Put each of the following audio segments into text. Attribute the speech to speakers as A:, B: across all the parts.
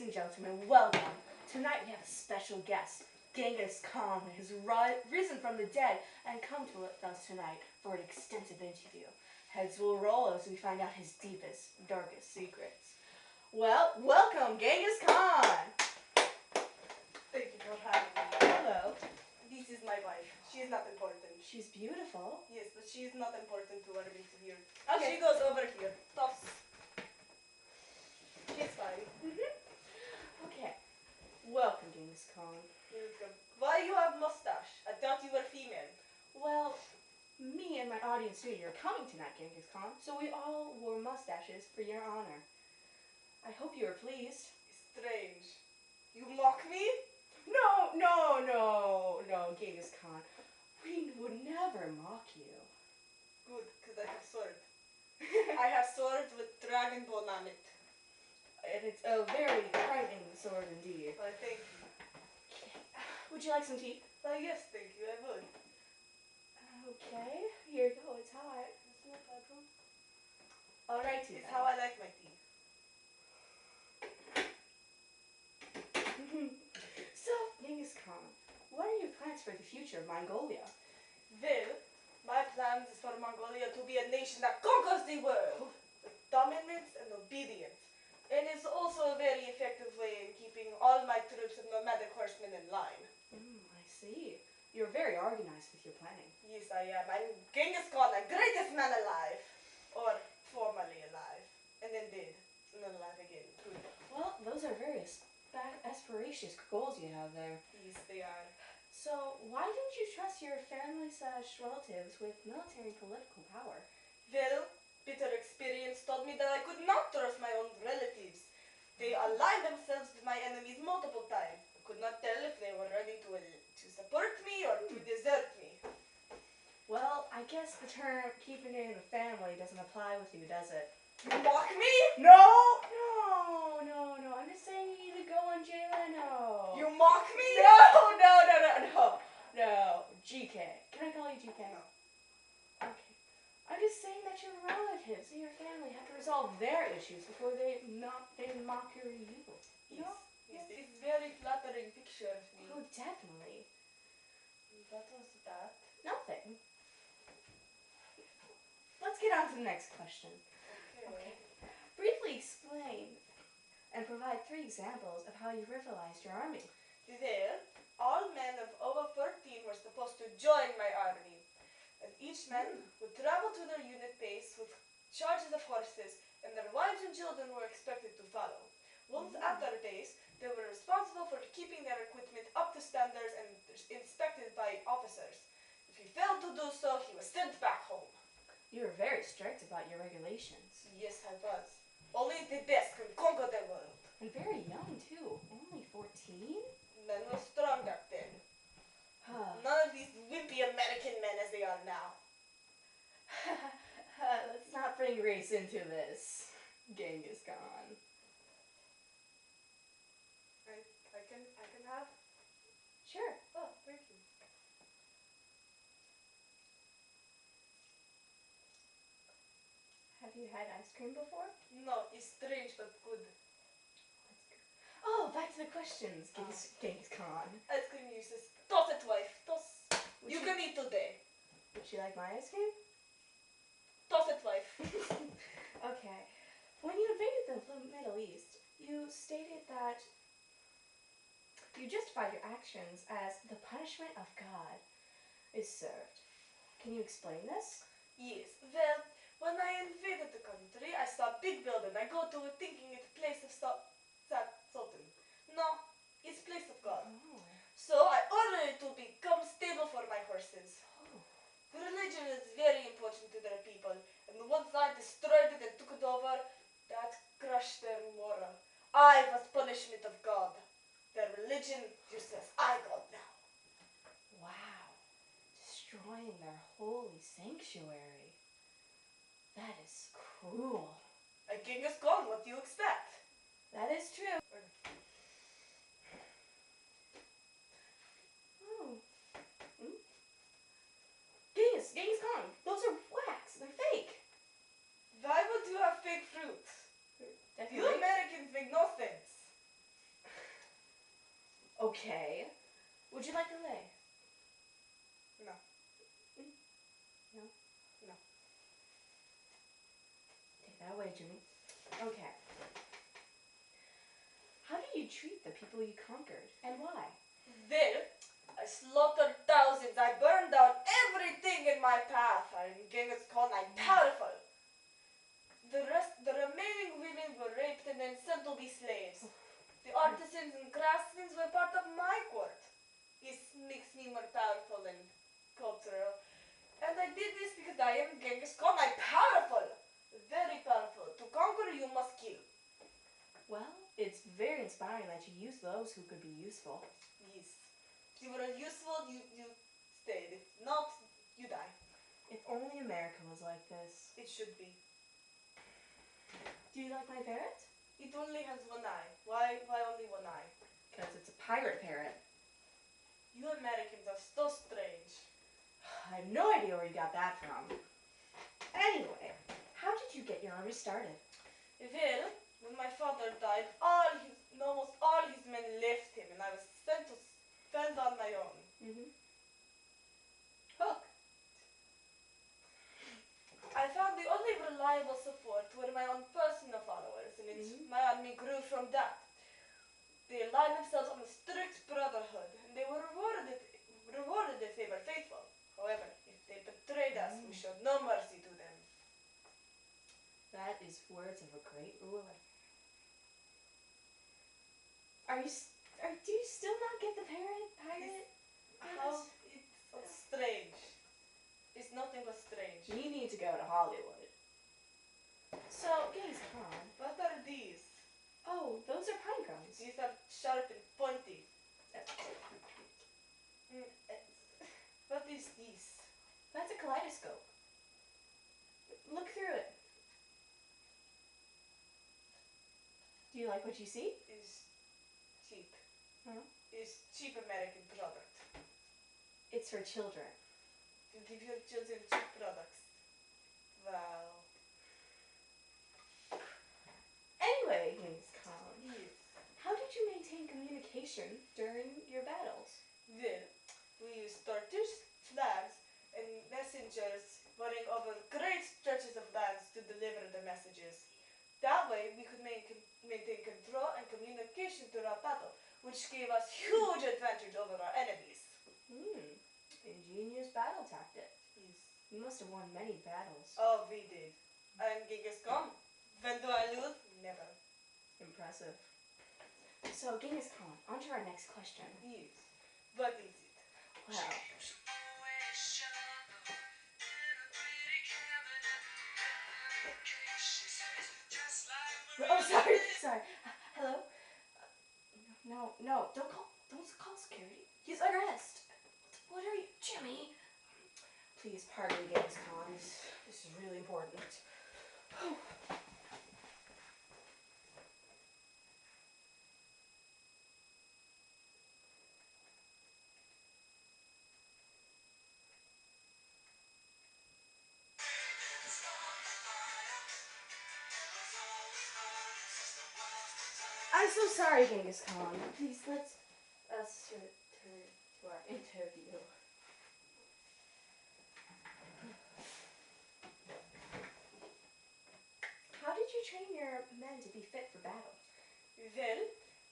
A: and gentlemen, welcome. Tonight we have a special guest. Genghis Khan has risen from the dead and come to us tonight for an extensive interview. Heads will roll as we find out his deepest, darkest secrets. Well, welcome, Genghis Khan!
B: Thank you for having me.
A: Hello.
B: This is my wife. She is not important.
A: She's beautiful.
B: Yes, but she is not important to our meeting here.
A: Okay.
B: She goes over here. Toss. She's fine.
A: Okay. Welcome, Genghis Khan.
B: Welcome. Why you have mustache? I thought you were female.
A: Well, me and my audience knew you were coming tonight, Genghis Khan, so we all wore mustaches for your honor. I hope you are pleased.
B: Strange. You mock me?
A: No, Genghis Khan. We would never mock you.
B: Good, because I have sword. I have sword with dragon bone on it.
A: And it's a very frightening sword indeed.
B: Well, thank you.
A: Would you like some tea?
B: Well, yes, thank you. I would.
A: Okay, here you go. It's hot.
B: It's no problem.
A: Alrighty.
B: It's how I like my tea.
A: So, Genghis Khan, what are your plans for the future of Mongolia?
B: Well, my plans is for Mongolia to be a nation that conquers the world with dominance and obedience. And it's also a very effective way in keeping all my troops and nomadic horsemen in line.
A: I see. You're very organized with your planning.
B: Yes, I am. I'm Genghis Khan, the greatest man alive. Or formerly alive. And then dead. And then alive again. Good.
A: Well, those are very aspiracious goals you have there.
B: Yes, they are.
A: So, why don't you trust your family/relatives with military and political power?
B: Well, bitter experience told me that I could not trust my own relatives. They aligned themselves with my enemies multiple times. I could not tell if they were ready to support me or to desert me.
A: Well, I guess the term keeping it in the family doesn't apply with you, does it?
B: You mock me?
A: No! I'm just saying you either go on jail or no.
B: You mock me?
A: No! GK. Can I call you GK?
B: No.
A: Okay. I'm just saying that your relatives and your family have to resolve their issues before they mock you.
B: Yes, it's very flattering picture of me.
A: Oh, definitely.
B: What was that?
A: Nothing. Let's get on to the next question.
B: Okay.
A: Briefly explain and provide 3 examples of how you rivalized your army.
B: There, all men of over 14 were supposed to join my army. And each man would travel to their unit base with charges of horses, and their wives and children were expected to follow. Once at their base, they were responsible for keeping their equipment up to standards and inspected by officers. If he failed to do so, he was sent back home.
A: You were very strict about your regulations.
B: Yes, I was. Only the best can conquer the world.
A: And very young, too. Only 14?
B: Men were strong back then. None of these wimpy American men as they are now.
A: Let's not bring race into this, Genghis Khan.
B: I can have?
A: Sure.
B: Oh, thank you.
A: Have you had ice cream before?
B: No, it's strange but good.
A: Oh, back to the questions, Genghis Khan.
B: Ice cream uses. Toss it, wife. Toss. You can eat today.
A: Would you like my ice cream?
B: Toss it, wife.
A: Okay. When you invaded the Middle East, you stated that you justified your actions as the punishment of God is served. Can you explain this?
B: Yes. Well, when I invaded the country, I saw a big building. I go to it thinking it's a place of Sultan. No, it's a place of God.
A: Oh.
B: So I ordered it to become stable for my horses.
A: Oh.
B: Religion is very important to their people, and once I destroyed it and took it over, that crushed their moral. I was punishment of God. Their religion just says, I God now.
A: Wow. Destroying their holy sanctuary. That is cruel.
B: A Genghis Khan, what do you expect?
A: That is true. Oh. Genghis Khan, those are wax. They're fake.
B: Why would you have fake fruit? You Americans make no sense.
A: Okay. Would you like to lay?
B: No.
A: No?
B: No.
A: Take that away, Jimmy. Okay. How did you treat the people you conquered, and why?
B: Well, I slaughtered thousands. I burned down everything in my path. I'm Genghis Khan. I'm powerful. The remaining women were raped and then sent to be slaves. The artisans and craftsmen were part of my court. This makes me more powerful and cultural. And I did this because I am Genghis Khan. I'm powerful. Very powerful. To conquer, you must kill.
A: Well, it's very inspiring that you use those who could be useful.
B: Yes. If you were useful, you stayed. If not, you die.
A: If only America was like this.
B: It should be.
A: Do you like my parrot?
B: It only has one eye. Why only one eye?
A: Because it's a pirate parrot.
B: You Americans are so strange.
A: I have no idea where you got that from. Anyway, how did you get your army started?
B: Well, when my father died, almost all his men left him, and I was sent to fend on my own. Look. I found the only reliable support were my own personal followers, and my army grew from that. They aligned themselves on a strict brotherhood, and they were rewarded if they were faithful. However, if they betrayed us, we showed no mercy to them.
A: That is words of a great ruler. Do you still not get the pirate?
B: How it's strange. It's nothing but strange.
A: You need to go to Hollywood. So, Genghis Khan.
B: What are these?
A: Oh, those are pine cones.
B: These are sharp and pointy. What is this?
A: That's a kaleidoscope. Look through it. Do you like what you see?
B: Is cheap.
A: Huh?
B: Is cheap American product.
A: It's for children.
B: You give your children cheap products. Wow.
A: Anyway, Genghis Khan,
B: Yes.
A: how did you maintain communication during your battles?
B: Well, we used torches, flags, and messengers running over great stretches of lands to deliver the messages. That way, we could maintain control and communication throughout battle, which gave us huge advantage over our enemies.
A: Ingenious battle tactic.
B: Yes.
A: You must have won many battles.
B: Oh, we did. I'm Genghis Khan. When do I lose? Never.
A: Impressive. So, Genghis Khan, on to our next question.
B: Yes. What is it?
A: Well, oh, sorry. Hello? No, don't call security. He's under arrest. What are you, Jimmy? Please pardon me, Genghis Khan. This is really important. I'm so sorry, Genghis Khan. Please, let's return to our interview. How did you train your men to be fit for battle?
B: Well,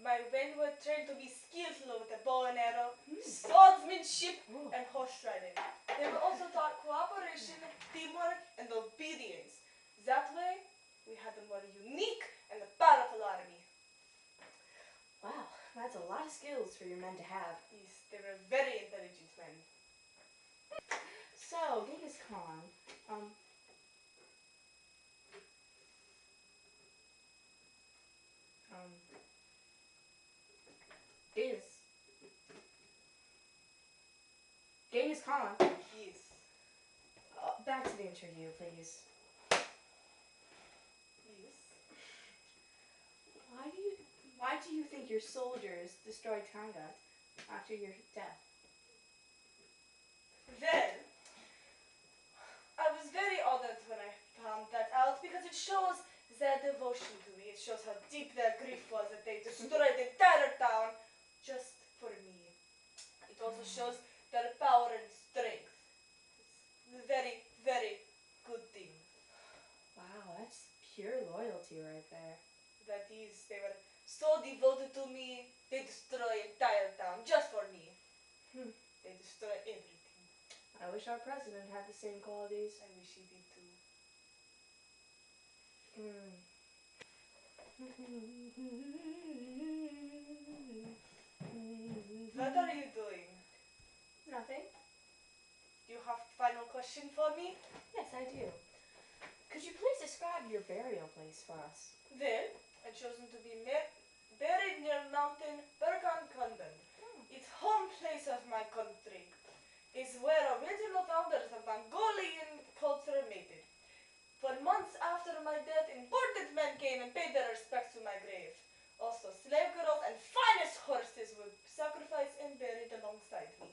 B: my men were trained to be skillful with a bow and arrow, swordsmanship, and horse riding. They were also taught cooperation, teamwork, and obedience. That way, we had a more unique and a powerful army.
A: Wow, that's a lot of skills for your men to have.
B: Yes, they were very intelligent men.
A: So, Genghis Khan, Genghis Khan.
B: Yes.
A: Back to the interview, please.
B: Yes.
A: Why do you think your soldiers destroyed Tangat after your death?
B: Well, I was very honored when I found that out because it shows their devotion to me. It shows how deep their grief was that they destroyed the entire town just for these. They were so devoted to me, they destroy entire town just for me. They destroy everything.
A: I wish our president had the same qualities.
B: I wish he did too. What are you doing?
A: Nothing.
B: Do you have final question for me?
A: Yes, I do. Could you please describe your burial place for us?
B: Well, I've chosen to be buried near mountain Bergquist. It's home place of my country. It's where original founders of Mongolian culture mated. For months after my death, important men came and paid their respects to my grave. Also, slave girls and finest horses were sacrificed and buried alongside me.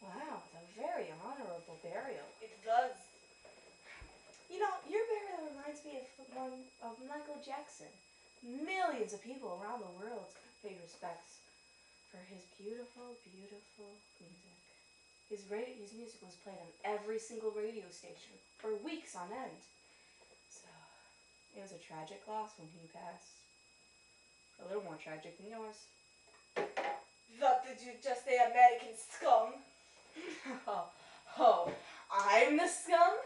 A: Wow, it's a very honorable burial.
B: It does.
A: You know, your burial reminds me of one of Michael Jackson. Millions of people around the world pay respects for his beautiful, beautiful music. His music was played on every single radio station for weeks on end. So, it was a tragic loss when he passed. A little more tragic than yours.
B: What did you just say, American scum?
A: Oh, I'm the scum?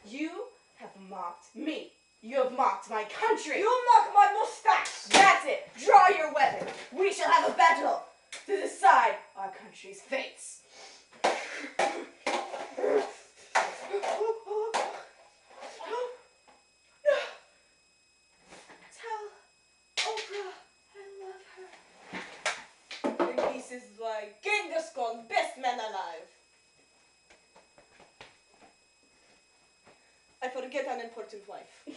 A: You have mocked me. You have mocked my country.
B: You mock my mustache!
A: That's it. Draw your weapon. We shall have a battle to decide our country's fates.
B: Tell Oprah I love her. And this is why Genghis called best man alive. I forget an important wife.